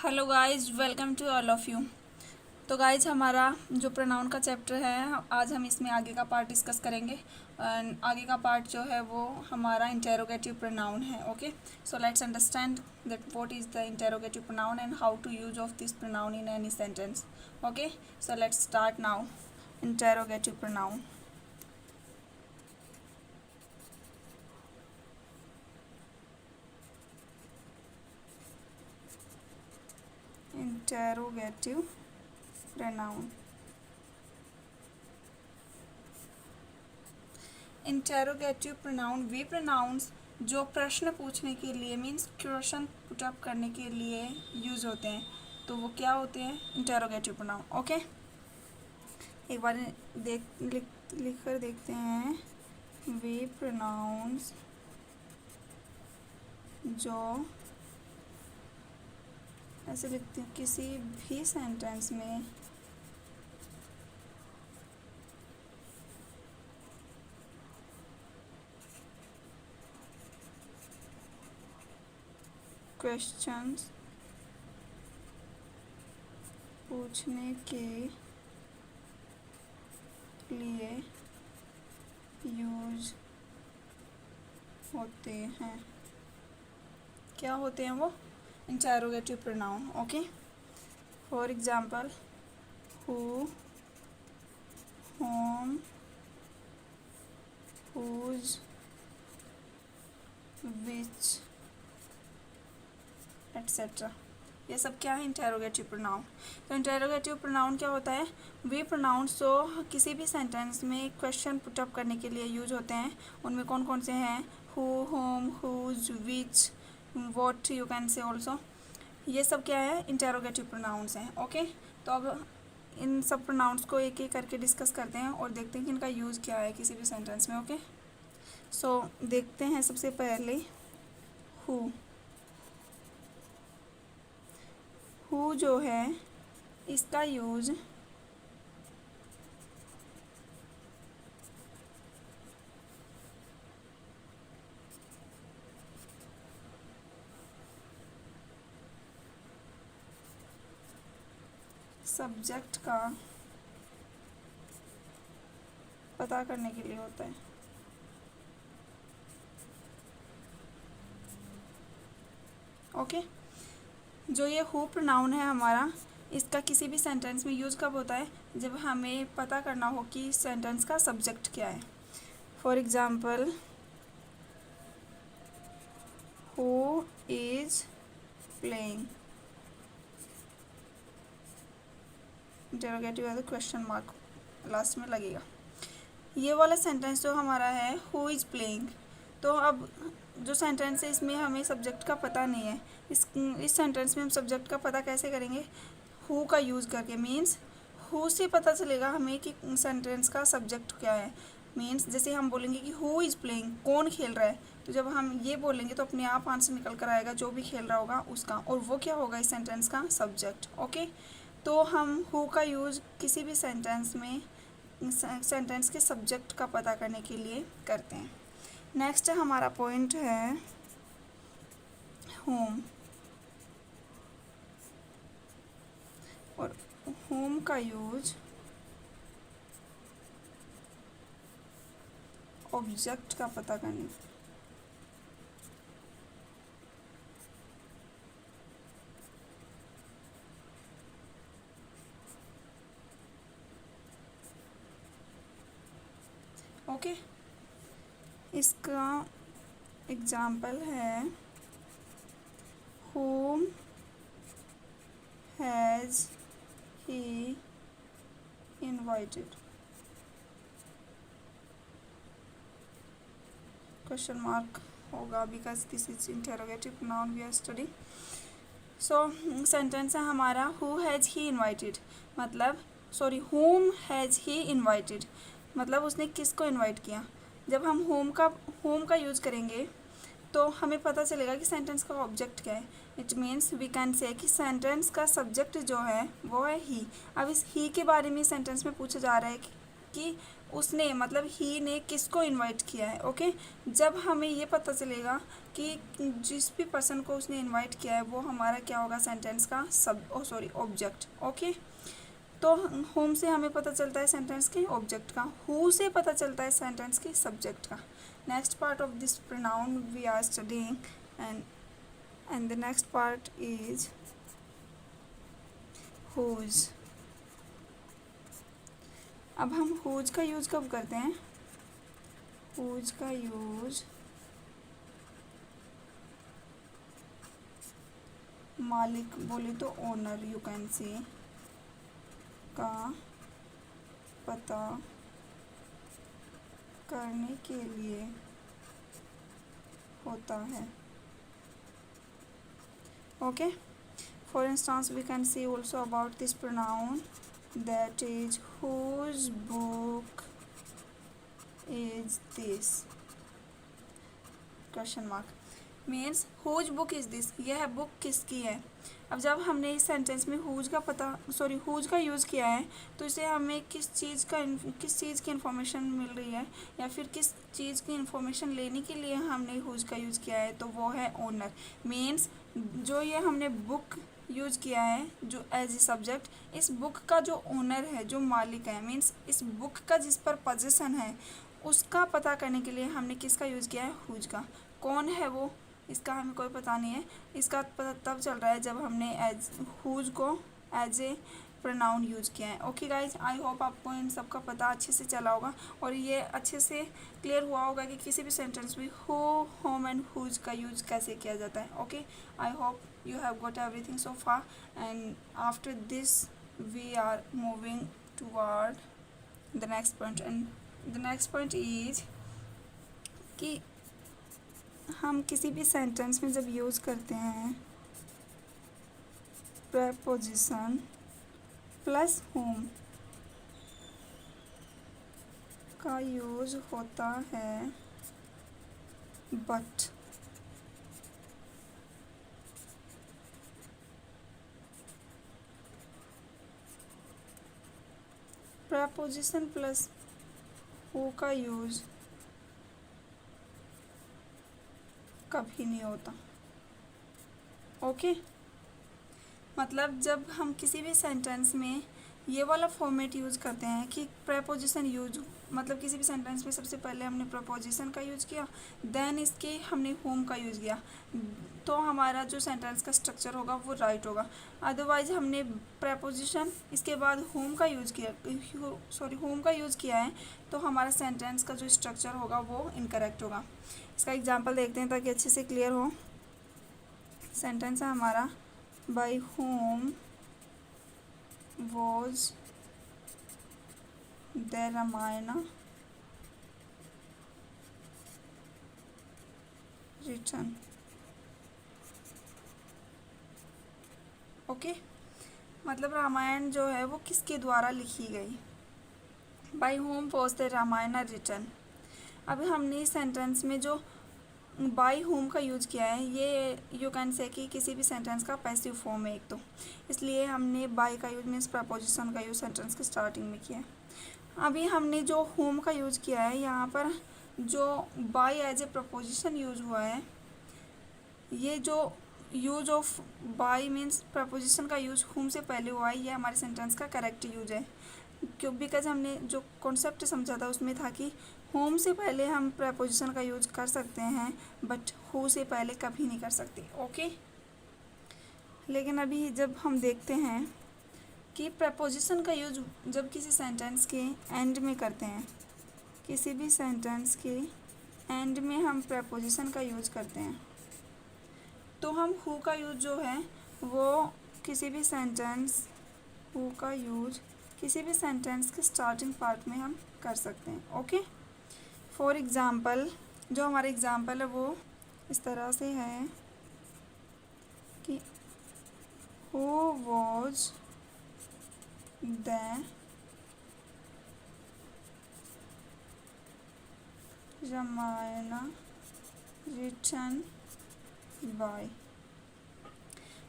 Hello guys, welcome to all of you. तो guys, हमारा जो प्रोनाउन का चैप्टर है, आज हम इसमें आगे का पार्ट डिस्कस करेंगे। आगे का पार्ट जो है वो हमारा इंटेरोगेटिव प्रोनाउन है। Okay, so let's understand that what is the interrogative pronoun and how to use of this pronoun in any sentence. Okay, so let's start now. Interrogative pronoun. Interrogative pronoun. Interrogative pronoun वे pronouns जो प्रश्न पूछने के लिए means question put up करने के लिए use होते हैं, तो वो क्या होते हैं? Interrogative pronoun. ओके, एक बार लिख कर देखते हैं। वे प्रोनाउंस जो ऐसे लिखते हैं किसी भी सेंटेंस में क्वेश्चंस पूछने के लिए यूज होते हैं। क्या होते हैं वो? Interrogative pronoun. Okay, for example who, whom, whose, which, etcetera. ये सब क्या है? Interrogative pronoun. तो इंटेरोगेटिव प्रोनाउन क्या होता है? वे प्रोनाउंस जो किसी भी सेंटेंस में क्वेश्चन पुटअप करने के लिए यूज होते हैं। उनमें कौन कौन से हैं? Who, whom, whose, which, what, you can say also. ये सब क्या है? इंटेरोगेटिव प्रोनाउंस हैं। ओके, तो अब इन सब प्रोनाउंस को एक एक करके डिस्कस करते हैं और देखते हैं कि इनका यूज़ क्या है किसी भी सेंटेंस में। ओके, सो देखते हैं सबसे पहले हु। हु जो है इसका यूज सब्जेक्ट का पता करने के लिए होता है। ओके, जो ये हु प्रोनाउन है हमारा, इसका किसी भी सेंटेंस में यूज़ कब होता है? जब हमें पता करना हो कि सेंटेंस का सब्जेक्ट क्या है। For example who is playing, interrogative है तो क्वेश्चन मार्क लास्ट में लगेगा। ये वाला सेंटेंस जो हमारा है हु इज़ प्लेइंग, तो अब जो सेंटेंस है इसमें हमें सब्जेक्ट का पता नहीं है। इस सेंटेंस में हम सब्जेक्ट का पता कैसे करेंगे? हु का यूज़ करके। मीन्स हु से पता चलेगा हमें कि सेंटेंस का सब्जेक्ट क्या है। मीन्स जैसे हम बोलेंगे कि हु इज़ प्लेइंग, कौन खेल रहा है, तो जब हम ये बोलेंगे तो अपने आप आंसर निकल कर आएगा जो भी खेल रहा होगा उसका, और वो क्या होगा इस सेंटेंस का? सब्जेक्ट। ओके, तो हम हु का यूज़ किसी भी सेंटेंस में सेंटेंस के सब्जेक्ट का पता करने के लिए करते हैं। नेक्स्ट हमारा पॉइंट है होम, और होम का यूज ऑब्जेक्ट का पता करने। ओके, इसका एग्जाम्पल है whom has he invited, question mark होगा because this is interrogative noun we are study. So sentence है हमारा हु हैज़ ही इन्वाइटेड, मतलब sorry whom has he invited, मतलब उसने किसको इन्वाइट किया। जब हम होम का यूज़ करेंगे तो हमें पता चलेगा कि सेंटेंस का ऑब्जेक्ट क्या है। इट मीन्स वी कैन से कि सेंटेंस का सब्जेक्ट जो है वो है ही। अब इस ही के बारे में सेंटेंस में पूछा जा रहा है कि कि उसने मतलब ही ने किसको इनवाइट किया है। ओके, जब हमें ये पता चलेगा कि जिस भी पर्सन को उसने इनवाइट किया है वो हमारा क्या होगा सेंटेंस का ऑब्जेक्ट। ओके, तो होम से हमें पता चलता है सेंटेंस के ऑब्जेक्ट का, हु से पता चलता है सेंटेंस के सब्जेक्ट का। Next part of this pronoun we are studying and the next part is whose. अब हम हुज का यूज कब करते हैं? हुज का यूज मालिक बोले तो ओनर यू कैन से का पता करने के लिए होता है। Okay, for instance we can see also about this pronoun that is whose book is this question mark means whose book is this, यह बुक किसकी है। अब जब हमने इस सेंटेंस में हुज का यूज़ किया है तो इसे हमें किस चीज़ की इन्फॉर्मेशन मिल रही है या फिर किस चीज़ की इन्फॉर्मेशन लेने के लिए हमने हुज का यूज़ किया है, तो वो है ओनर। मीन्स जो ये हमने बुक यूज़ किया है जो एज ए सब्जेक्ट, इस बुक का जो ओनर है, जो मालिक है, मीन्स इस बुक का जिस पर पोजीशन है उसका पता करने के लिए हमने किसका यूज़ किया है? हुज का। कौन है वो, इसका हमें कोई पता नहीं है, इसका पता तब चल रहा है जब हमने एज हुज को एज ए प्रोनाउन यूज़ किया है। ओके गाइज, आई होप आपको इन सब का पता अच्छे से चला होगा और ये अच्छे से क्लियर हुआ होगा कि किसी भी सेंटेंस में हु, होम एंड हुज का यूज कैसे किया जाता है। Okay, I hope you have got everything so far, and after this we are moving toward the next point, and the next point is कि हम किसी भी सेंटेंस में जब यूज़ करते हैं preposition प्लस होम का यूज़ होता है बट। preposition प्लस हु का यूज़ कभी नहीं होता। ओके, मतलब जब हम किसी भी सेंटेंस में ये वाला फॉर्मेट यूज़ करते हैं कि प्रेपोजिशन यूज, मतलब किसी भी सेंटेंस में सबसे पहले हमने प्रेपोजिशन का यूज़ किया, देन इसके हमने होम का यूज़ किया, तो हमारा जो सेंटेंस का स्ट्रक्चर होगा वो राइट होगा। अदरवाइज हमने प्रेपोजिशन इसके बाद होम का यूज़ किया है तो हमारा सेंटेंस का जो स्ट्रक्चर होगा वो इनकरेक्ट होगा। इसका एग्जांपल देखते हैं ताकि अच्छे से क्लियर हो। सेंटेंस है हमारा by whom was the Ramayana written। Okay, मतलब रामायण जो है वो किसके द्वारा लिखी गई, by whom was the Ramayana written। अब हमने इस सेंटेंस में जो बाय होम का यूज़ किया है ये यू कैन से कि किसी भी सेंटेंस का पैसिव फॉर्म है एक, तो इसलिए हमने बाय का यूज़ मीन्स प्रपोजिशन का यूज़ सेंटेंस के स्टार्टिंग में किया है। अभी हमने जो होम का यूज़ किया है यहाँ पर जो by as a preposition use हुआ है, ये जो use of by means preposition का यूज़ होम से पहले हुआ है, ये हमारे सेंटेंस का करेक्ट यूज है। क्यों? बिकॉज हमने जो कॉन्सेप्ट समझा था उसमें था कि होम से पहले हम प्रेपोजिशन का यूज कर सकते हैं बट हु से पहले कभी नहीं कर सकते। ओके, लेकिन अभी जब हम देखते हैं कि प्रेपोजिशन का यूज जब किसी सेंटेंस के एंड में करते हैं, किसी भी सेंटेंस के एंड में हम प्रेपोजिशन का यूज करते हैं, तो हम हु का यूज जो है वो किसी भी सेंटेंस हु का यूज किसी भी सेंटेंस के स्टार्टिंग पार्ट में हम कर सकते हैं। ओके, फॉर एग्ज़ाम्पल जो हमारा एग्ज़ाम्पल है वो इस तरह से है कि who was the Ramayana written by.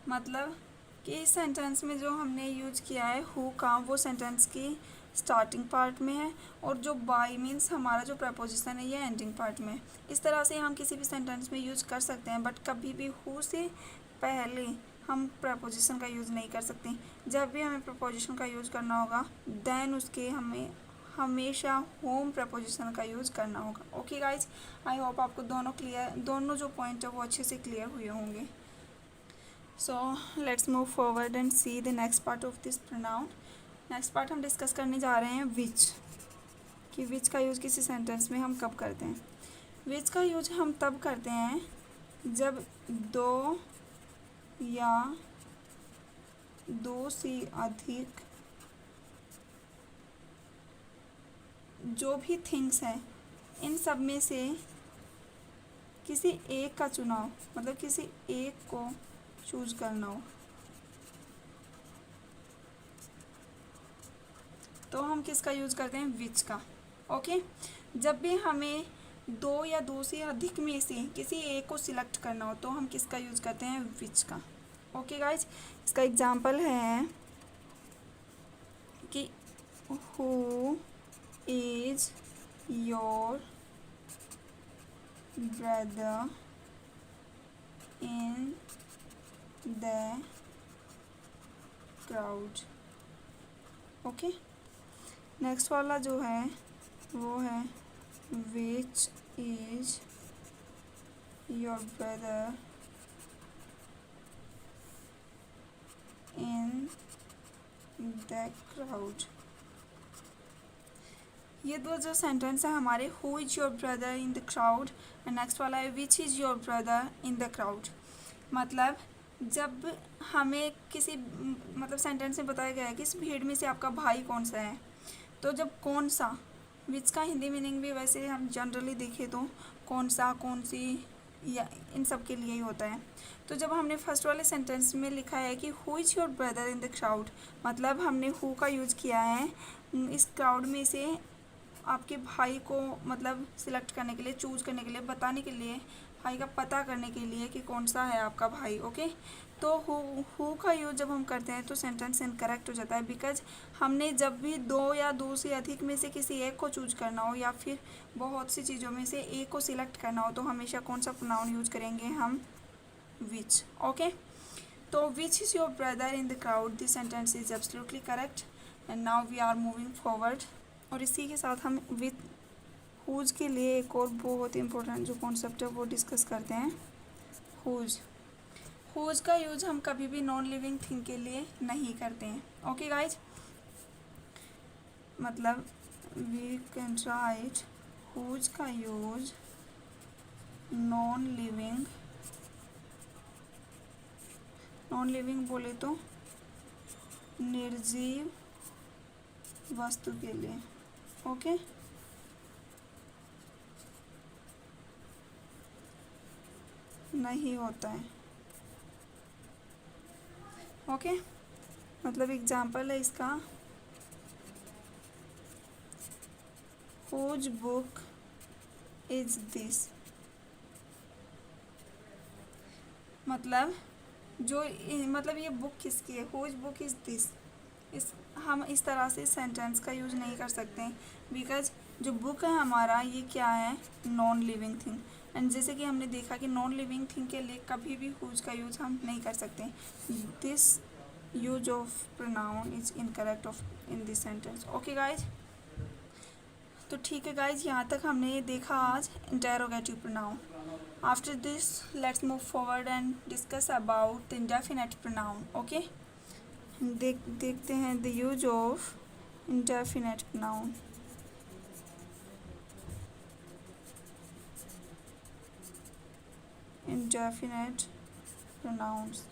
मतलब कि इस सेंटेंस में जो हमने यूज किया है हु का, वो सेंटेंस की स्टार्टिंग पार्ट में है और जो बाय मीन्स हमारा जो प्रपोजिशन है ये एंडिंग पार्ट में है। इस तरह से हम किसी भी सेंटेंस में यूज कर सकते हैं, बट कभी भी हु से पहले हम प्रपोजिशन का यूज़ नहीं कर सकते। जब भी हमें प्रपोजिशन का यूज़ करना होगा देन उसके हमें हमेशा होम प्रपोजिशन का यूज़ करना होगा। ओके गाइज, आई होप आपको दोनों जो पॉइंट है वो अच्छे से क्लियर हुए होंगे। So let's move forward and see the next part of this pronoun. Next part हम डिस्कस करने जा रहे हैं विच, कि विच का यूज़ किसी सेंटेंस में हम कब करते हैं। विच का यूज हम तब करते हैं जब दो या दो से अधिक जो भी थिंग्स हैं इन सब में से किसी एक का चुनाव, मतलब किसी एक को चूज करना हो, तो हम किसका यूज़ करते हैं, विच का। ओके, जब भी हमें दो या दो से अधिक में से किसी एक को सिलेक्ट करना हो तो हम किसका यूज़ करते हैं, विच का। ओके गाइज, इसका एग्जांपल है कि who is your brother in the crowd. Okay, next वाला जो है वो है which is your brother in the crowd. ये दो जो सेंटेंस है हमारे, who is your brother in the crowd and next वाला है which is your brother in the crowd. मतलब जब हमें किसी मतलब सेंटेंस में बताया गया है कि इस भीड़ में से आपका भाई कौन सा है, तो जब कौन सा, विच का हिंदी मीनिंग भी वैसे हम जनरली देखें तो कौन सा, कौन सी, या इन सब के लिए ही होता है। तो जब हमने फर्स्ट वाले सेंटेंस में लिखा है कि who is your brother in the crowd, मतलब हमने हु का यूज़ किया है इस क्राउड में से आपके भाई को मतलब सिलेक्ट करने के लिए, चूज़ करने के लिए, बताने के लिए, भाई का पता करने के लिए कि कौन सा है आपका भाई। ओके, तो हु का यूज़ जब हम करते हैं तो सेंटेंस इनकरेक्ट हो जाता है, बिकॉज हमने जब भी दो या दो से अधिक में से किसी एक को चूज करना हो या फिर बहुत सी चीज़ों में से एक को सिलेक्ट करना हो तो हमेशा कौन सा प्रोनाउन यूज करेंगे हम, विच। ओके, तो which is your brother in the crowd, this sentence is absolutely correct and now we are moving forward. और इसी के साथ हम विथ हुज के लिए एक और बहुत इंपॉर्टेंट जो कॉन्सेप्ट है वो डिस्कस करते हैं, हुज। हुज का यूज हम कभी भी नॉन लिविंग थिंग के लिए नहीं करते हैं। ओके गाइज, मतलब वी कैन राइट हुज का यूज नॉन लिविंग बोले तो निर्जीव वस्तु के लिए। ओके, नहीं होता है। ओके, मतलब एग्जाम्पल है इसका, हुज बुक इज दिस, मतलब मतलब ये बुक किसकी है, हुज बुक इज दिस। हम इस तरह से सेंटेंस का यूज नहीं कर सकते बिकॉज जो बुक है हमारा ये क्या है, नॉन लिविंग थिंग। एंड जैसे कि हमने देखा कि नॉन लिविंग थिंग के लिए कभी भी हुज का यूज हम नहीं कर सकते। This use of pronoun is incorrect of in this sentence. Okay guys, तो ठीक है गाइज, यहाँ तक हमने देखा आज interrogative pronoun. After this let's move forward and discuss about the indefinite pronoun. Okay, देखते हैं the use of indefinite pronoun. Indefinite pronouns,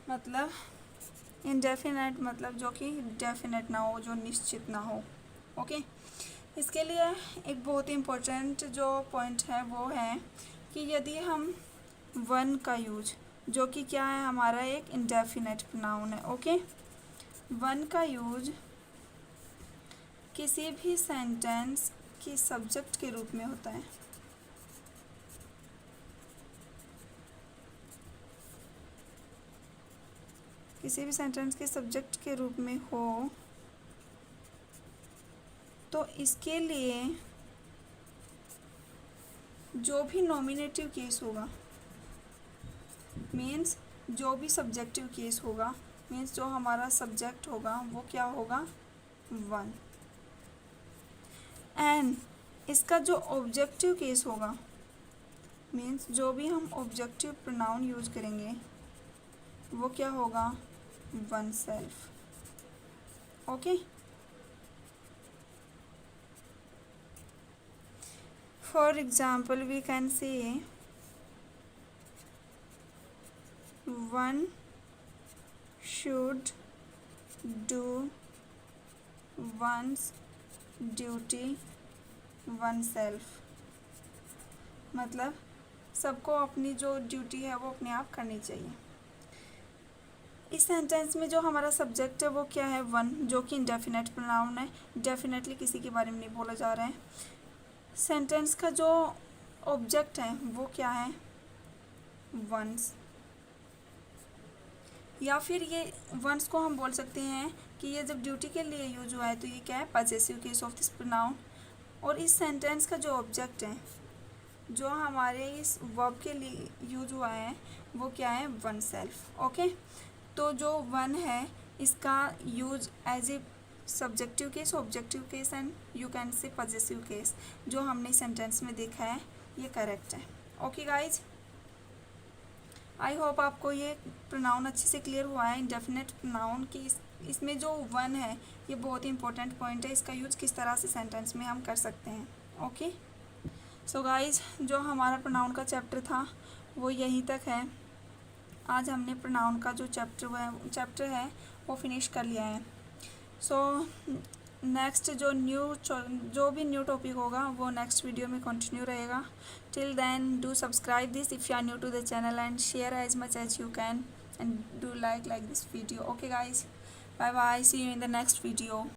मतलब इंडेफिनेट मतलब जो कि डेफिनेट ना हो, जो निश्चित ना हो। ओके, इसके लिए एक बहुत ही इम्पोर्टेंट जो पॉइंट है वो है कि यदि हम वन का यूज, जो कि क्या है हमारा एक इंडेफिनेट प्रोनाउन है। ओके, वन का यूज किसी भी सेंटेंस की सब्जेक्ट के रूप में होता है। किसी भी सेंटेंस के सब्जेक्ट के रूप में हो तो इसके लिए जो भी नॉमिनेटिव केस होगा, मीन्स जो भी सब्जेक्टिव केस होगा, मीन्स जो हमारा सब्जेक्ट होगा वो क्या होगा, वन। एंड इसका जो ऑब्जेक्टिव केस होगा, मीन्स जो भी हम ऑब्जेक्टिव प्रोनाउन यूज करेंगे वो क्या होगा, oneself. Okay, for example we can say one should do one's duty oneself. मतलब सबको अपनी जो ड्यूटी है वो अपने आप करनी चाहिए। इस सेंटेंस में जो हमारा सब्जेक्ट है वो क्या है, वन, जो कि इंडेफिनेट प्रोनाउन है, डेफिनेटली किसी के बारे में नहीं बोला जा रहा है। सेंटेंस का जो ऑब्जेक्ट है वो क्या है, वंस, या फिर ये वंस को हम बोल सकते हैं कि ये जब ड्यूटी के लिए यूज हुआ है तो ये क्या है, possessive case of this pronoun. और इस सेंटेंस का जो ऑब्जेक्ट है जो हमारे इस वर्ब के लिए यूज हुआ है वो क्या है, वन सेल्फ। ओके, तो जो वन है इसका use as a subjective case, objective case and you can say possessive case, जो हमने सेंटेंस में देखा है ये करेक्ट है। ओके गाइज, आई होप आपको ये प्रोनाउन अच्छे से क्लियर हुआ है। इंडेफिनेट प्रोनाउन की इसमें जो वन है ये बहुत ही इंपॉर्टेंट पॉइंट है, इसका यूज किस तरह से सेंटेंस में हम कर सकते हैं। ओके, सो गाइज, जो हमारा प्रोनाउन का चैप्टर था वो यहीं तक है। आज हमने प्रोनाउन का जो चैप्टर है वो फिनिश कर लिया है। सो नेक्स्ट जो भी न्यू टॉपिक होगा वो नेक्स्ट वीडियो में कंटिन्यू रहेगा। Till then do subscribe this if you are new to the channel and share as much as you can and do like this video. Okay guys, bye bye, see you in the next video.